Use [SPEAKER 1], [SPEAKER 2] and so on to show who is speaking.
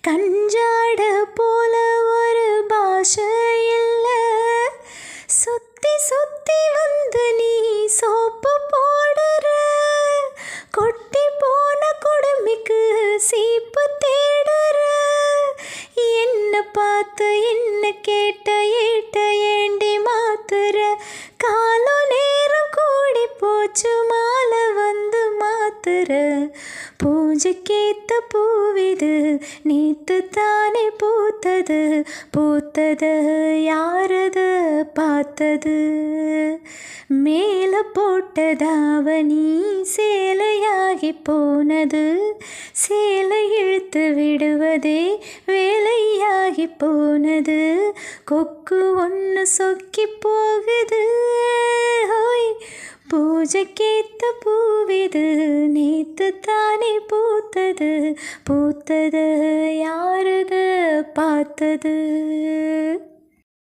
[SPEAKER 1] கஞ்சாட போல ஒரு பாஷை இல்ல, சுத்தி சுத்தி வந்து நீ சோப்பு போடுற, கொட்டி போன குடுமிக்கு சீப்பு தேடுற, என்ன பார்த்து என்ன கேட்ட ஏட்ட ஏண்டி மாத்துற, காலம் நேரம் கூடி போச்சு மாலை வந்து மாத்துற, பூஜைக்கேத்த பூவிது நேத்து தானே பூத்தது, பூத்தது யாரது பார்த்தது, மேல போட்டதாவணி சேலையாகி போனது, சேலை இழுத்து விடுவதே வேலையாகி போனது, கொக்கு ஒன்று சொக்கி போகுது, ஹோய் பூஜைக்கேத்த பூவிது நேத்து தானே பூத்தது, பூத்தது யாரது பார்த்தது.